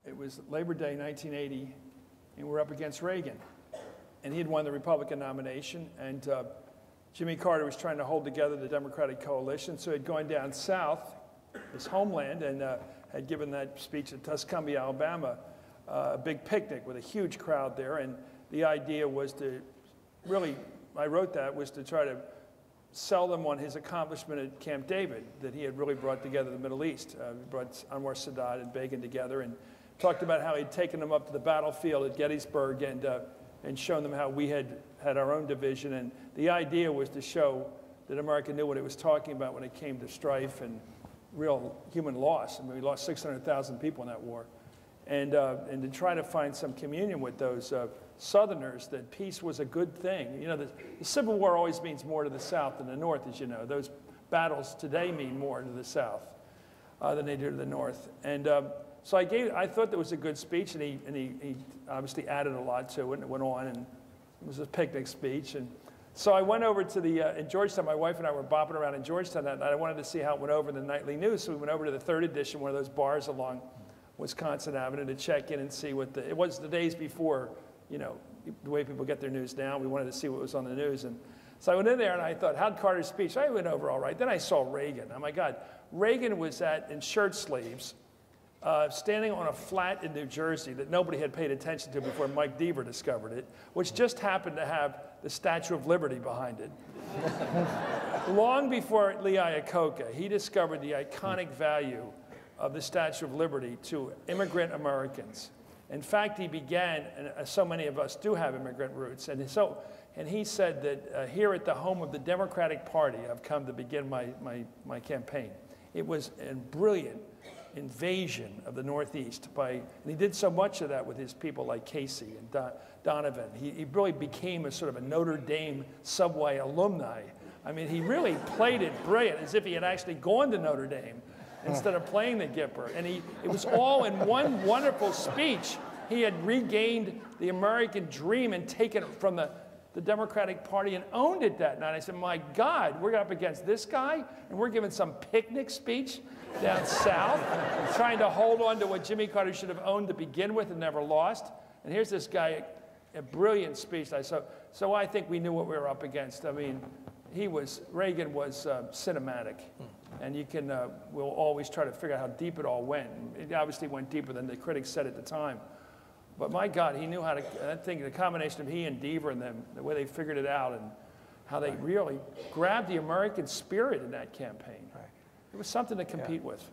it was Labor Day 1980, and we're up against Reagan. And he had won the Republican nomination, and Jimmy Carter was trying to hold together the Democratic coalition, so he'd gone down south, his homeland, and had given that speech at Tuscumbia, Alabama, a big picnic with a huge crowd there. And the idea was to really, I wrote that, was to try to sell them on his accomplishment at Camp David, that he had really brought together the Middle East. He brought Anwar Sadat and Begin together and talked about how he'd taken them up to the battlefield at Gettysburg and shown them how we had our own division. And the idea was to show that America knew what it was talking about when it came to strife and real human loss. I mean, we lost 600,000 people in that war. And to try to find some communion with those Southerners, that peace was a good thing. You know, the Civil War always means more to the South than the North, as you know. Those battles today mean more to the South than they do to the North. And so I thought that was a good speech, and he obviously added a lot to it, and it went on, and it was a picnic speech. And so I went over to in Georgetown. My wife and I were bopping around in Georgetown that night. I wanted to see how it went over in the nightly news, so we went over to the Third Edition, one of those bars along Wisconsin Avenue, to check in and see what it was the days before, you know, the way people get their news now. We wanted to see what was on the news. And so I went in there and I thought, how'd Carter's speech? I went over all right. Then I saw Reagan. Oh my God. Reagan was in shirt sleeves, standing on a flat in New Jersey that nobody had paid attention to before Mike Deaver discovered it, which just happened to have the Statue of Liberty behind it. Long before Lee Iacocca, he discovered the iconic value of the Statue of Liberty to immigrant Americans. In fact, he began, and so many of us do have immigrant roots, and he said that here at the home of the Democratic Party, I've come to begin my campaign. It was a brilliant invasion of the Northeast and he did so much of that with his people like Casey and Donovan. He really became a sort of a Notre Dame subway alumni. I mean, he really played it brilliant, as if he had actually gone to Notre Dame instead of playing the Gipper. And it was all in one wonderful speech. He had regained the American dream and taken it from the Democratic Party and owned it that night. I said, my God, we're up against this guy, and we're giving some picnic speech down south, trying to hold on to what Jimmy Carter should have owned to begin with and never lost. And here's this guy, a brilliant speech. So I think we knew what we were up against. I mean, Reagan was cinematic. And we'll always try to figure out how deep it all went. It obviously went deeper than the critics said at the time. But my God, he knew how to, the combination of he and Deaver and them, the way they figured it out and how they really grabbed the American spirit in that campaign. Right. It was something to compete with.